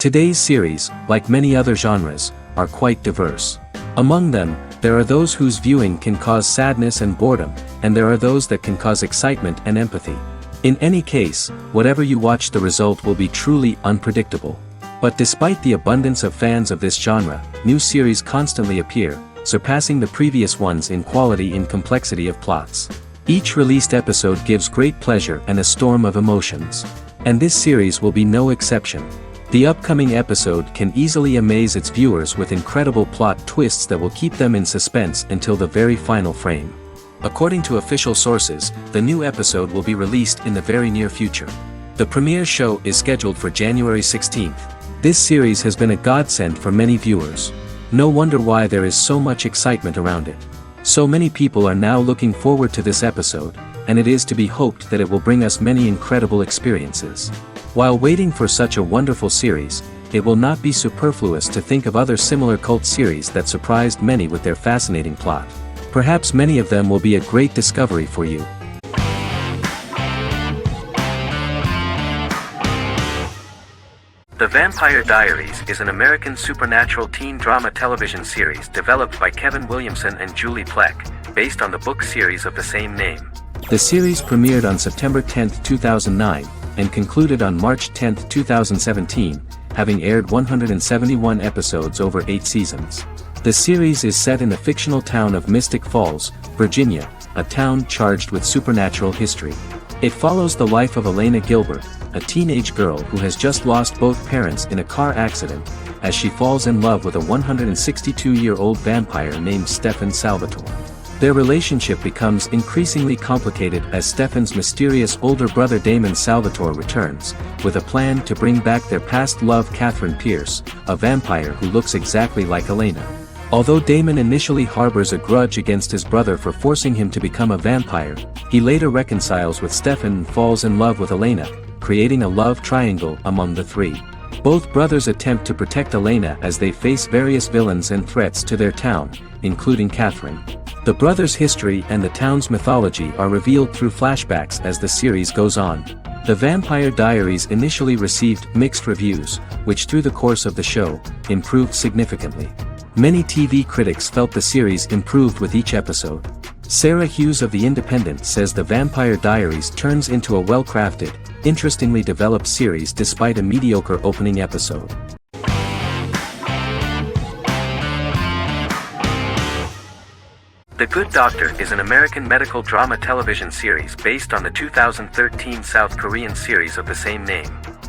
Today's series, like many other genres, are quite diverse. Among them, there are those whose viewing can cause sadness and boredom, and there are those that can cause excitement and empathy. In any case, whatever you watch, the result will be truly unpredictable. But despite the abundance of fans of this genre, new series constantly appear, surpassing the previous ones in quality and complexity of plots. Each released episode gives great pleasure and a storm of emotions. And this series will be no exception. The upcoming episode can easily amaze its viewers with incredible plot twists that will keep them in suspense until the very final frame. According to official sources, the new episode will be released in the very near future. The premiere show is scheduled for January 16th. This series has been a godsend for many viewers. No wonder why there is so much excitement around it. So many people are now looking forward to this episode, and it is to be hoped that it will bring us many incredible experiences. While waiting for such a wonderful series, it will not be superfluous to think of other similar cult series that surprised many with their fascinating plot. Perhaps many of them will be a great discovery for you. The Vampire Diaries is an American supernatural teen drama television series developed by Kevin Williamson and Julie Plec, based on the book series of the same name. The series premiered on September 10, 2009, and concluded on March 10, 2017, having aired 171 episodes over 8 seasons. The series is set in the fictional town of Mystic Falls, Virginia, a town charged with supernatural history. It follows the life of Elena Gilbert, a teenage girl who has just lost both parents in a car accident, as she falls in love with a 162-year-old vampire named Stefan Salvatore. Their relationship becomes increasingly complicated as Stefan's mysterious older brother Damon Salvatore returns, with a plan to bring back their past love Catherine Pierce, a vampire who looks exactly like Elena. Although Damon initially harbors a grudge against his brother for forcing him to become a vampire, he later reconciles with Stefan and falls in love with Elena, creating a love triangle among the three. Both brothers attempt to protect Elena as they face various villains and threats to their town, including Catherine. The brothers' history and the town's mythology are revealed through flashbacks as the series goes on. The Vampire Diaries initially received mixed reviews, which through the course of the show, improved significantly. Many TV critics felt the series improved with each episode. Sarah Hughes of The Independent says The Vampire Diaries turns into a well-crafted, interestingly developed series despite a mediocre opening episode. The Good Doctor is an American medical drama television series based on the 2013 South Korean series of the same name.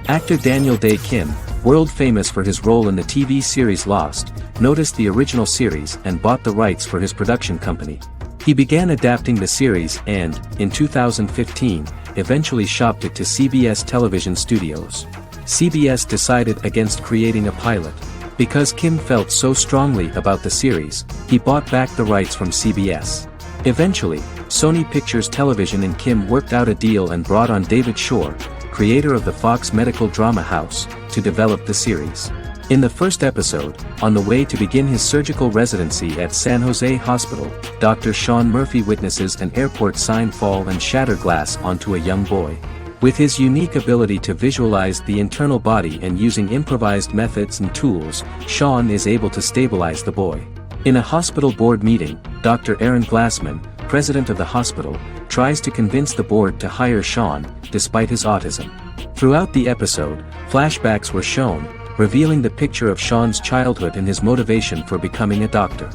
Actor Daniel Dae Kim, world famous for his role in the TV series Lost, noticed the original series and bought the rights for his production company. He began adapting the series and, in 2015, eventually shopped it to CBS Television Studios. CBS decided against creating a pilot. Because Kim felt so strongly about the series, he bought back the rights from CBS. Eventually, Sony Pictures Television and Kim worked out a deal and brought on David Shore, creator of the Fox medical drama house, to develop the series. In the first episode, on the way to begin his surgical residency at San Jose Hospital, Dr. Sean Murphy witnesses an airport sign fall and shatter glass onto a young boy. With his unique ability to visualize the internal body and using improvised methods and tools, Sean is able to stabilize the boy. In a hospital board meeting, Dr. Aaron Glassman, president of the hospital, tries to convince the board to hire Sean, despite his autism. Throughout the episode, flashbacks were shown, revealing the picture of Sean's childhood and his motivation for becoming a doctor.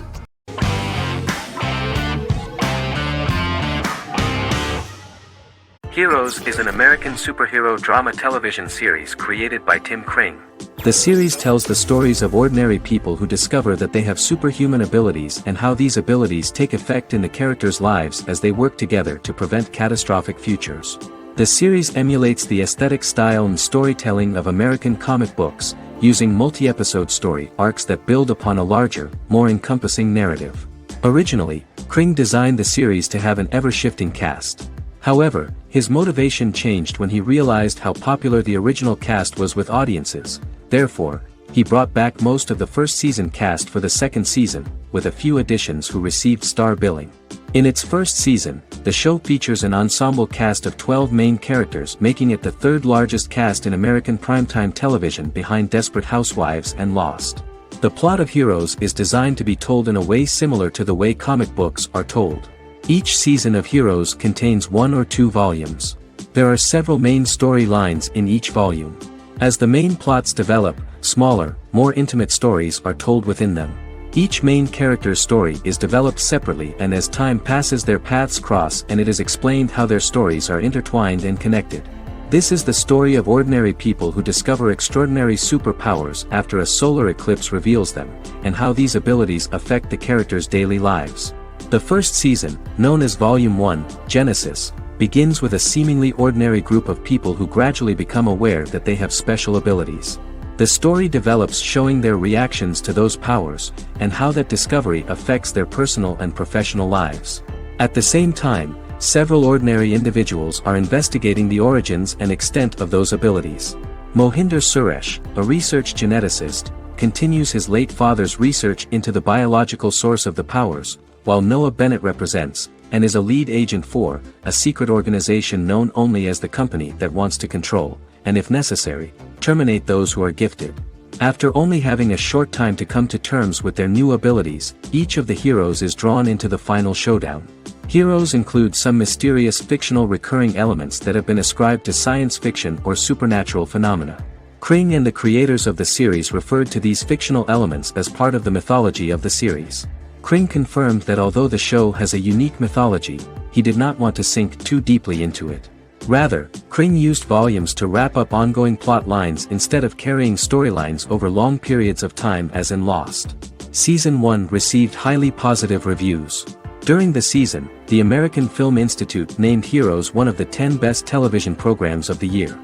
Heroes is an American superhero drama television series created by Tim Kring. The series tells the stories of ordinary people who discover that they have superhuman abilities and how these abilities take effect in the characters' lives as they work together to prevent catastrophic futures. The series emulates the aesthetic style and storytelling of American comic books, using multi-episode story arcs that build upon a larger, more encompassing narrative. Originally, Kring designed the series to have an ever-shifting cast. However, his motivation changed when he realized how popular the original cast was with audiences. Therefore, he brought back most of the first season cast for the second season, with a few additions who received star billing. In its first season, the show features an ensemble cast of 12 main characters, making it the third largest cast in American primetime television behind Desperate Housewives and Lost. The plot of Heroes is designed to be told in a way similar to the way comic books are told. Each season of Heroes contains 1 or 2 volumes. There are several main storylines in each volume. As the main plots develop, smaller, more intimate stories are told within them. Each main character's story is developed separately, and as time passes their paths cross and it is explained how their stories are intertwined and connected. This is the story of ordinary people who discover extraordinary superpowers after a solar eclipse reveals them, and how these abilities affect the characters' daily lives. The first season, known as Volume 1, Genesis, begins with a seemingly ordinary group of people who gradually become aware that they have special abilities. The story develops showing their reactions to those powers, and how that discovery affects their personal and professional lives. At the same time, several ordinary individuals are investigating the origins and extent of those abilities. Mohinder Suresh, a research geneticist, continues his late father's research into the biological source of the powers, while Noah Bennett represents, and is a lead agent for, a secret organization known only as the company that wants to control, and if necessary, terminate those who are gifted. After only having a short time to come to terms with their new abilities, each of the heroes is drawn into the final showdown. Heroes include some mysterious fictional recurring elements that have been ascribed to science fiction or supernatural phenomena. Kring and the creators of the series referred to these fictional elements as part of the mythology of the series. Kring confirmed that although the show has a unique mythology, he did not want to sink too deeply into it. Rather, Kring used volumes to wrap up ongoing plot lines instead of carrying storylines over long periods of time as in Lost. Season 1 received highly positive reviews. During the season, the American Film Institute named Heroes one of the 10 best television programs of the year.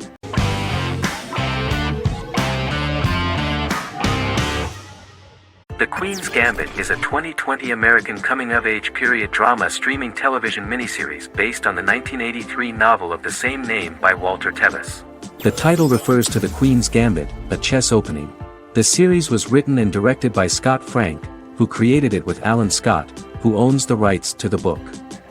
The Queen's Gambit is a 2020 American coming-of-age period drama streaming television miniseries based on the 1983 novel of the same name by Walter Tevis. The title refers to the Queen's Gambit, a chess opening. The series was written and directed by Scott Frank, who created it with Alan Scott, who owns the rights to the book.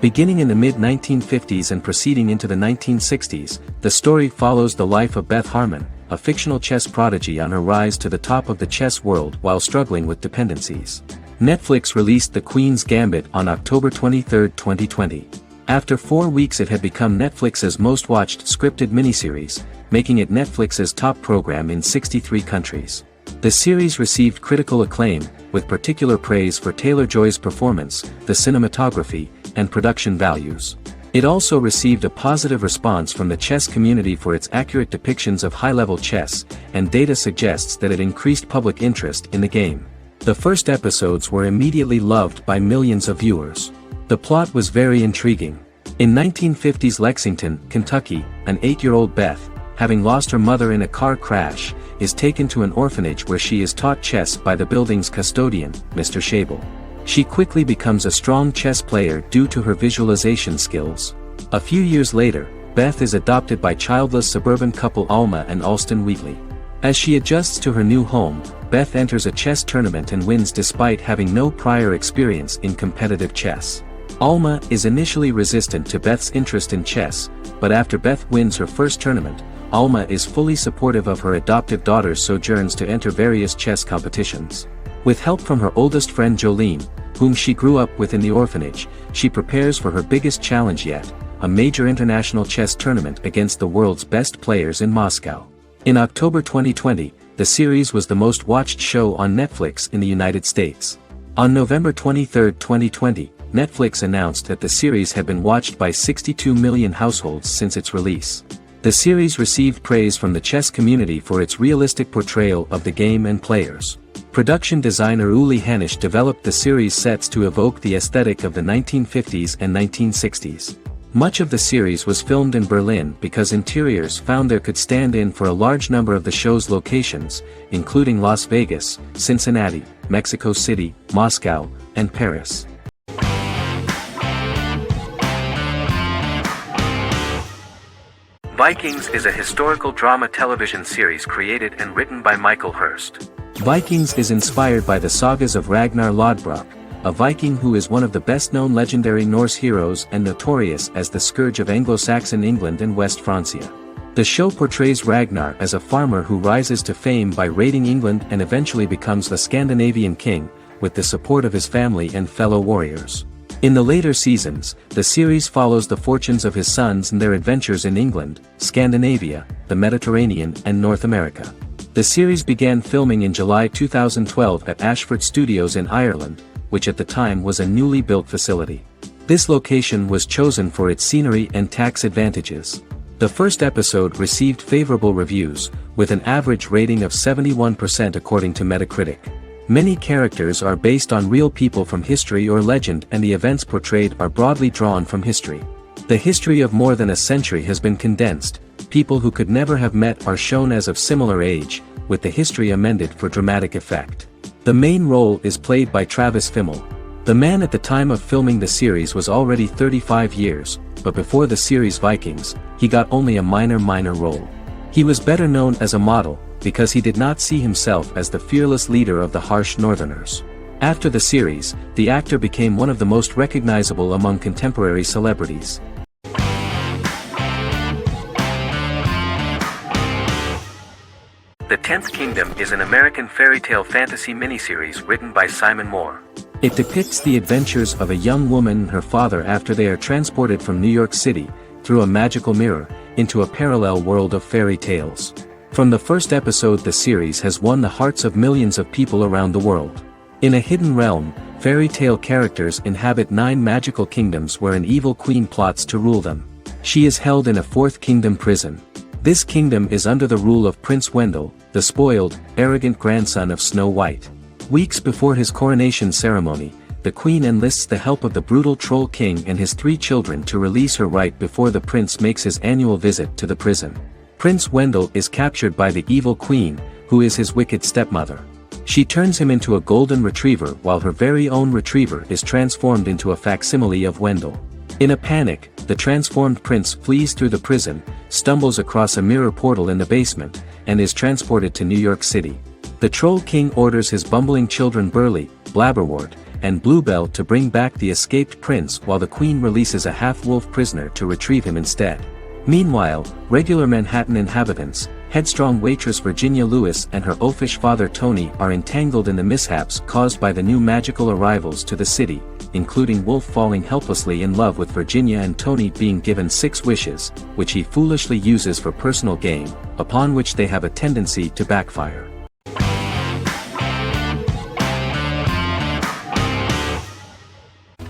Beginning in the mid-1950s and proceeding into the 1960s, the story follows the life of Beth Harmon, a fictional chess prodigy on her rise to the top of the chess world while struggling with dependencies. Netflix released The Queen's Gambit on October 23, 2020. After 4 weeks it had become Netflix's most watched scripted miniseries, making it Netflix's top program in 63 countries. The series received critical acclaim, with particular praise for Taylor-Joy's performance, the cinematography, and production values. It also received a positive response from the chess community for its accurate depictions of high-level chess, and data suggests that it increased public interest in the game. The first episodes were immediately loved by millions of viewers. The plot was very intriguing. In 1950s Lexington, Kentucky, an 8-year-old Beth, having lost her mother in a car crash, is taken to an orphanage where she is taught chess by the building's custodian, Mr. Schabel. She quickly becomes a strong chess player due to her visualization skills. A few years later, Beth is adopted by childless suburban couple Alma and Alston Wheatley. As she adjusts to her new home, Beth enters a chess tournament and wins despite having no prior experience in competitive chess. Alma is initially resistant to Beth's interest in chess, but after Beth wins her first tournament, Alma is fully supportive of her adoptive daughter's sojourns to enter various chess competitions. With help from her oldest friend Jolene, whom she grew up with in the orphanage, she prepares for her biggest challenge yet, a major international chess tournament against the world's best players in Moscow. In October 2020, the series was the most watched show on Netflix in the United States. On November 23, 2020, Netflix announced that the series had been watched by 62 million households since its release. The series received praise from the chess community for its realistic portrayal of the game and players. Production designer Uli Hanisch developed the series sets to evoke the aesthetic of the 1950s and 1960s. Much of the series was filmed in Berlin because interiors found there could stand in for a large number of the show's locations, including Las Vegas, Cincinnati, Mexico City, Moscow, and Paris. Vikings is a historical drama television series created and written by Michael Hurst. Vikings is inspired by the sagas of Ragnar Lodbrok, a Viking who is one of the best-known legendary Norse heroes and notorious as the scourge of Anglo-Saxon England and West Francia. The show portrays Ragnar as a farmer who rises to fame by raiding England and eventually becomes the Scandinavian king, with the support of his family and fellow warriors. In the later seasons, the series follows the fortunes of his sons and their adventures in England, Scandinavia, the Mediterranean and North America. The series began filming in July 2012 at Ashford Studios in Ireland, which at the time was a newly built facility. This location was chosen for its scenery and tax advantages. The first episode received favorable reviews, with an average rating of 71% according to Metacritic. Many characters are based on real people from history or legend, and the events portrayed are broadly drawn from history. The history of more than a century has been condensed. People who could never have met are shown as of similar age, with the history amended for dramatic effect. The main role is played by Travis Fimmel. The man at the time of filming the series was already 35 years, but before the series Vikings, he got only a minor role. He was better known as a model, because he did not see himself as the fearless leader of the harsh Northerners. After the series, the actor became one of the most recognizable among contemporary celebrities. The Tenth Kingdom is an American fairy tale fantasy miniseries written by Simon Moore. It depicts the adventures of a young woman and her father after they are transported from New York City, through a magical mirror, into a parallel world of fairy tales. From the first episode, the series has won the hearts of millions of people around the world. In a hidden realm, fairy tale characters inhabit 9 magical kingdoms where an evil queen plots to rule them. She is held in a 4th kingdom prison. This kingdom is under the rule of Prince Wendell, the spoiled, arrogant grandson of Snow White. Weeks before his coronation ceremony, the queen enlists the help of the brutal Troll King and his 3 children to release her right before the prince makes his annual visit to the prison. Prince Wendell is captured by the evil queen, who is his wicked stepmother. She turns him into a golden retriever while her very own retriever is transformed into a facsimile of Wendell. In a panic, the transformed prince flees through the prison, stumbles across a mirror portal in the basement, and is transported to New York City. The Troll King orders his bumbling children Burley, Blabberwort, and Bluebell to bring back the escaped prince, while the queen releases a half-wolf prisoner to retrieve him instead. Meanwhile, regular Manhattan inhabitants, headstrong waitress Virginia Lewis and her oafish father Tony are entangled in the mishaps caused by the new magical arrivals to the city, including Wolf falling helplessly in love with Virginia and Tony being given 6 wishes, which he foolishly uses for personal gain, upon which they have a tendency to backfire.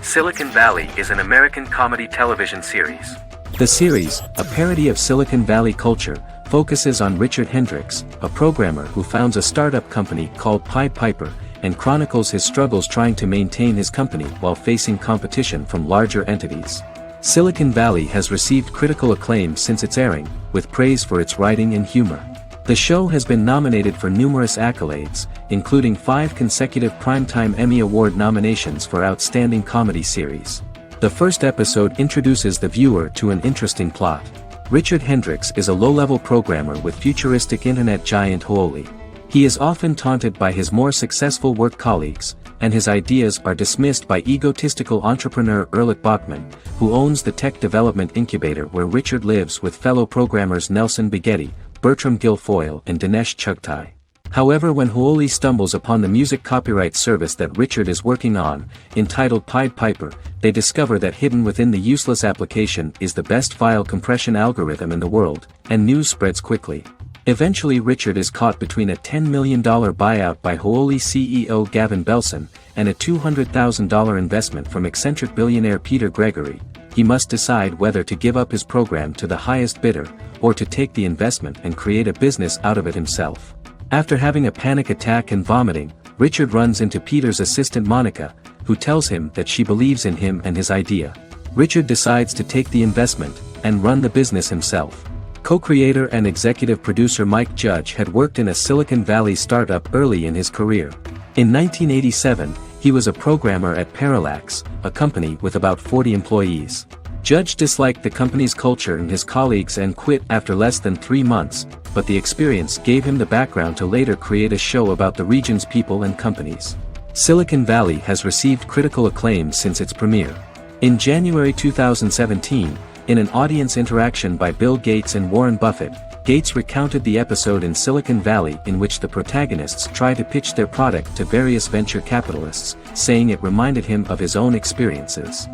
Silicon Valley is an American comedy television series. The series, a parody of Silicon Valley culture, focuses on Richard Hendricks, a programmer who founds a startup company called Pied Piper, and chronicles his struggles trying to maintain his company while facing competition from larger entities. Silicon Valley has received critical acclaim since its airing, with praise for its writing and humor. The show has been nominated for numerous accolades, including 5 consecutive Primetime Emmy Award nominations for Outstanding Comedy Series. The first episode introduces the viewer to an interesting plot. Richard Hendricks is a low-level programmer with futuristic internet giant Huoli. He is often taunted by his more successful work colleagues, and his ideas are dismissed by egotistical entrepreneur Erlich Bachman, who owns the tech development incubator where Richard lives with fellow programmers Nelson Bighetti, Bertram Guilfoyle and Dinesh Chugtai. However, when Huoli stumbles upon the music copyright service that Richard is working on, entitled Pied Piper, they discover that hidden within the useless application is the best file compression algorithm in the world, and news spreads quickly. Eventually Richard is caught between a $10 million buyout by Huoli CEO Gavin Belson, and a $200,000 investment from eccentric billionaire Peter Gregory. He must decide whether to give up his program to the highest bidder, or to take the investment and create a business out of it himself. After having a panic attack and vomiting, Richard runs into Peter's assistant Monica, who tells him that she believes in him and his idea. Richard decides to take the investment, and run the business himself. Co-creator and executive producer Mike Judge had worked in a Silicon Valley startup early in his career. In 1987, he was a programmer at Parallax, a company with about 40 employees. Judge disliked the company's culture and his colleagues and quit after less than 3 months, but the experience gave him the background to later create a show about the region's people and companies. Silicon Valley has received critical acclaim since its premiere. In January 2017, in an audience interaction by Bill Gates and Warren Buffett, Gates recounted the episode in Silicon Valley in which the protagonists try to pitch their product to various venture capitalists, saying it reminded him of his own experiences.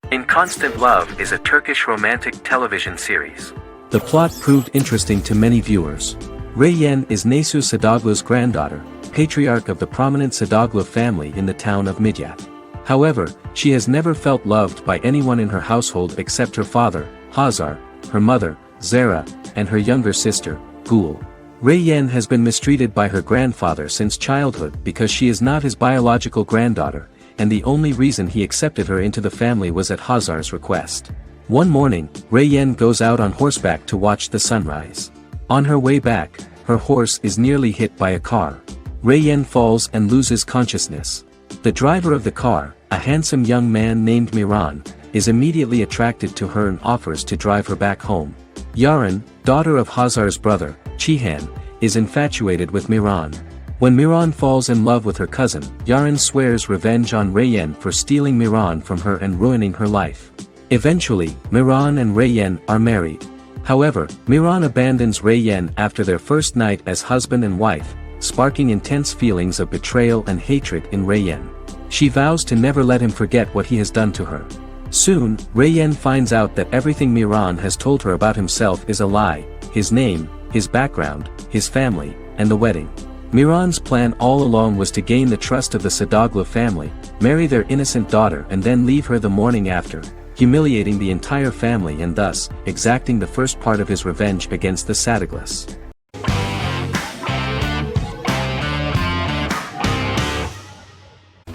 In Constant Love is a Turkish romantic television series. The plot proved interesting to many viewers. Reyyen is Nesu Sadoglu's granddaughter, patriarch of the prominent Sadoglu family in the town of Midyat. However, she has never felt loved by anyone in her household except her father, Hazar, her mother, Zara, and her younger sister, Gul. Reyyen has been mistreated by her grandfather since childhood because she is not his biological granddaughter, and the only reason he accepted her into the family was at Hazar's request. One morning, Reyyen goes out on horseback to watch the sunrise. On her way back, her horse is nearly hit by a car. Reyyen falls and loses consciousness. The driver of the car, a handsome young man named Miran, is immediately attracted to her and offers to drive her back home. Yaren, daughter of Hazar's brother, Cihan, is infatuated with Miran. When Miran falls in love with her cousin, Yaren swears revenge on Reyyen for stealing Miran from her and ruining her life. Eventually, Miran and Reyyen are married. However, Miran abandons Reyyen after their first night as husband and wife, sparking intense feelings of betrayal and hatred in Reyyen. She vows to never let him forget what he has done to her. Soon, Reyyen finds out that everything Miran has told her about himself is a lie: his name, his background, his family, and the wedding. Miran's plan all along was to gain the trust of the Sadoglu family, marry their innocent daughter and then leave her the morning after, humiliating the entire family and thus, exacting the first part of his revenge against the Sadoglus.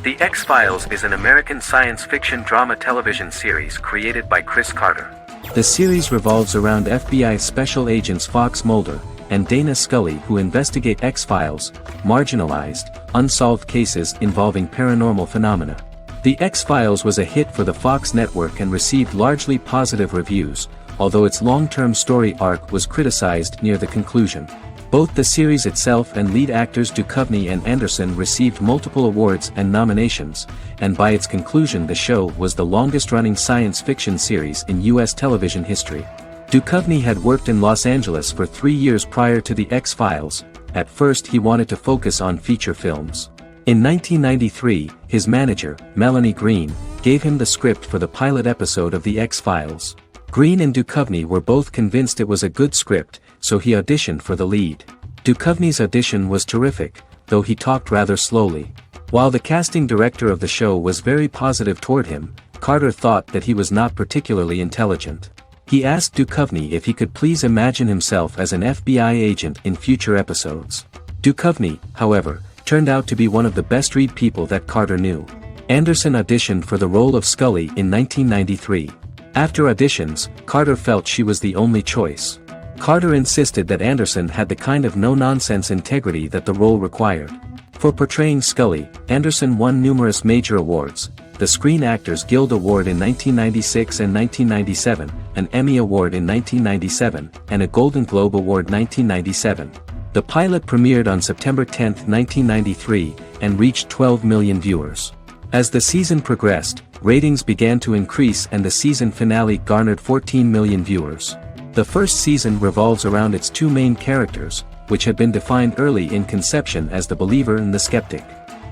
The X-Files is an American science fiction drama television series created by Chris Carter. The series revolves around FBI special agents Fox Mulder and Dana Scully who investigate X-Files, marginalized, unsolved cases involving paranormal phenomena. The X-Files was a hit for the Fox network and received largely positive reviews, although its long-term story arc was criticized near the conclusion. Both the series itself and lead actors Duchovny and Anderson received multiple awards and nominations, and by its conclusion the show was the longest-running science fiction series in U.S. television history. Duchovny had worked in Los Angeles for 3 years prior to The X-Files. At first he wanted to focus on feature films. In 1993, his manager, Melanie Green, gave him the script for the pilot episode of The X-Files. Green and Duchovny were both convinced it was a good script, so he auditioned for the lead. Duchovny's audition was terrific, though he talked rather slowly. While the casting director of the show was very positive toward him, Carter thought that he was not particularly intelligent. He asked Duchovny if he could please imagine himself as an FBI agent in future episodes. Duchovny, however, turned out to be one of the best-read people that Carter knew. Anderson auditioned for the role of Scully in 1993. After auditions, Carter felt she was the only choice. Carter insisted that Anderson had the kind of no-nonsense integrity that the role required. For portraying Scully, Anderson won numerous major awards, the Screen Actors Guild Award in 1996 and 1997, an Emmy Award in 1997, and a Golden Globe Award 1997. The pilot premiered on September 10, 1993, and reached 12 million viewers. As the season progressed, ratings began to increase and the season finale garnered 14 million viewers. The first season revolves around its two main characters, which had been defined early in conception as the believer and the skeptic.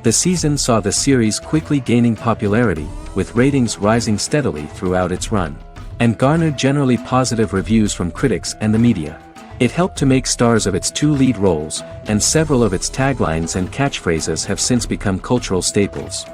The season saw the series quickly gaining popularity, with ratings rising steadily throughout its run, and garnered generally positive reviews from critics and the media. It helped to make stars of its two lead roles, and several of its taglines and catchphrases have since become cultural staples.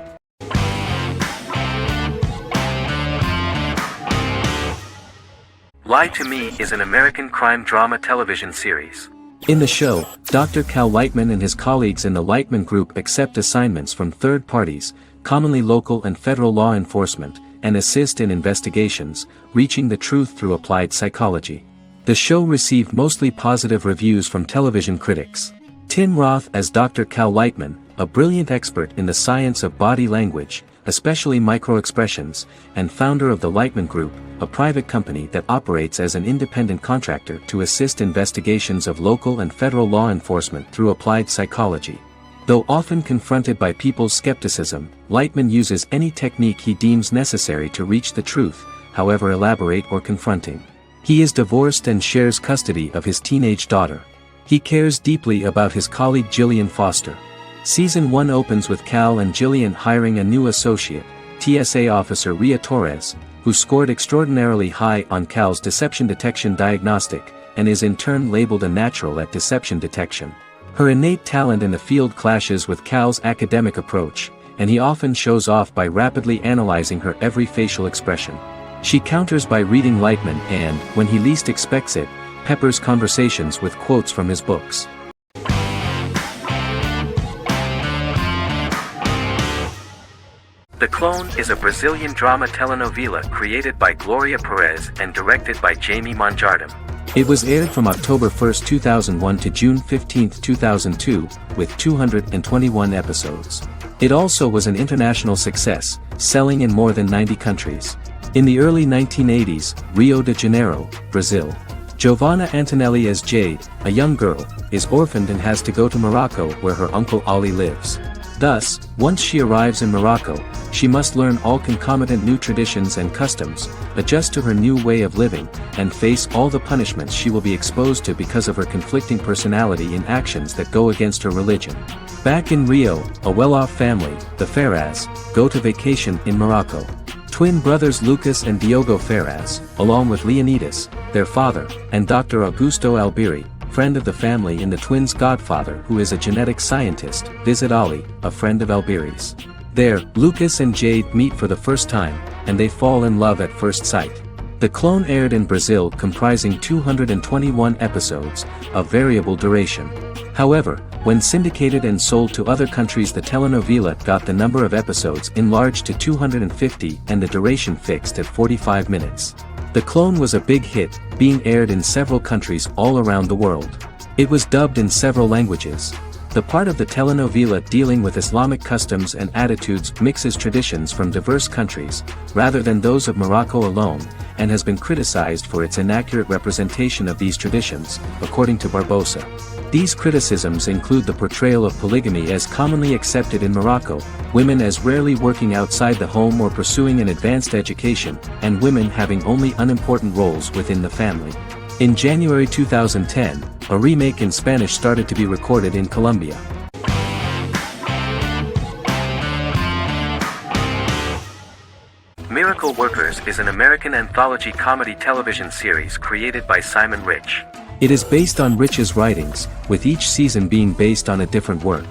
Lie to Me is an American crime drama television series. In the show, Dr. Cal Lightman and his colleagues in the Lightman Group accept assignments from third parties, commonly local and federal law enforcement, and assist in investigations, reaching the truth through applied psychology. The show received mostly positive reviews from television critics. Tim Roth as Dr. Cal Lightman, a brilliant expert in the science of body language, especially micro-expressions, and founder of the Lightman Group, a private company that operates as an independent contractor to assist investigations of local and federal law enforcement through applied psychology. Though often confronted by people's skepticism, Lightman uses any technique he deems necessary to reach the truth, however elaborate or confronting. He is divorced and shares custody of his teenage daughter. He cares deeply about his colleague Jillian Foster. Season 1 opens with Cal and Jillian hiring a new associate, TSA officer Rhea Torres, who scored extraordinarily high on Cal's deception detection diagnostic, and is in turn labeled a natural at deception detection. Her innate talent in the field clashes with Cal's academic approach, and he often shows off by rapidly analyzing her every facial expression. She counters by reading Lightman and, when he least expects it, peppers conversations with quotes from his books. The Clone is a Brazilian drama telenovela created by Gloria Perez and directed by Jamie Monjardim. It was aired from October 1, 2001 to June 15, 2002, with 221 episodes. It also was an international success, selling in more than 90 countries. In the early 1980s, Rio de Janeiro, Brazil. Giovanna Antonelli as Jade, a young girl, is orphaned and has to go to Morocco where her uncle Ali lives. Thus, once she arrives in Morocco, she must learn all concomitant new traditions and customs, adjust to her new way of living, and face all the punishments she will be exposed to because of her conflicting personality in actions that go against her religion. Back in Rio, a well-off family, the Ferraz, go to vacation in Morocco. Twin brothers Lucas and Diogo Ferraz, along with Leonidas, their father, and Dr. Augusto Albiri, friend of the family and the twins' godfather who is a genetic scientist, visit Ali, a friend of Albiri's. There, Lucas and Jade meet for the first time, and they fall in love at first sight. The Clone aired in Brazil comprising 221 episodes, of variable duration. However, when syndicated and sold to other countries, the telenovela got the number of episodes enlarged to 250 and the duration fixed at 45 minutes. The Clone was a big hit, being aired in several countries all around the world. It was dubbed in several languages. The part of the telenovela dealing with Islamic customs and attitudes mixes traditions from diverse countries, rather than those of Morocco alone, and has been criticized for its inaccurate representation of these traditions, according to Barbosa. These criticisms include the portrayal of polygamy as commonly accepted in Morocco, women as rarely working outside the home or pursuing an advanced education, and women having only unimportant roles within the family. In January 2010, a remake in Spanish started to be recorded in Colombia. Miracle Workers is an American anthology comedy television series created by Simon Rich. It is based on Rich's writings, with each season being based on a different work.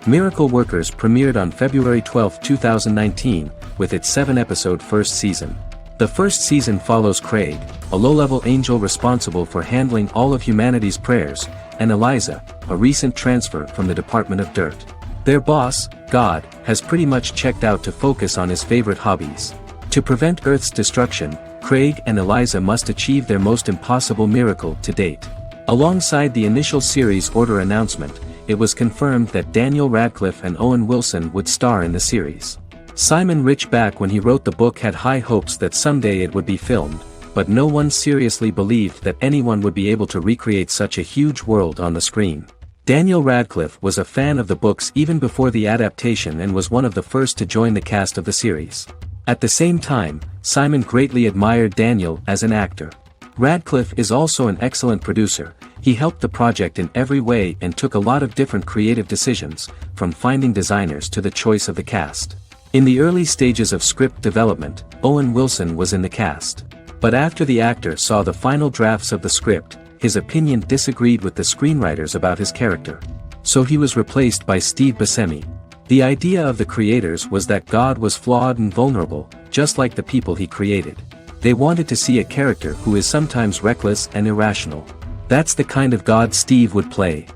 Miracle Workers premiered on February 12, 2019, with its 7-episode first season. The first season follows Craig, a low-level angel responsible for handling all of humanity's prayers, and Eliza, a recent transfer from the Department of Dirt. Their boss, God, has pretty much checked out to focus on his favorite hobbies. To prevent Earth's destruction, Craig and Eliza must achieve their most impossible miracle to date. Alongside the initial series order announcement, it was confirmed that Daniel Radcliffe and Owen Wilson would star in the series. Simon Rich, back when he wrote the book, had high hopes that someday it would be filmed, but no one seriously believed that anyone would be able to recreate such a huge world on the screen. Daniel Radcliffe was a fan of the books even before the adaptation and was one of the first to join the cast of the series. At the same time, Simon greatly admired Daniel as an actor. Radcliffe is also an excellent producer. He helped the project in every way and took a lot of different creative decisions, from finding designers to the choice of the cast. In the early stages of script development, Owen Wilson was in the cast. But after the actor saw the final drafts of the script, his opinion disagreed with the screenwriters about his character. So he was replaced by Steve Buscemi. The idea of the creators was that God was flawed and vulnerable, just like the people he created. They wanted to see a character who is sometimes reckless and irrational. That's the kind of God Steve would play.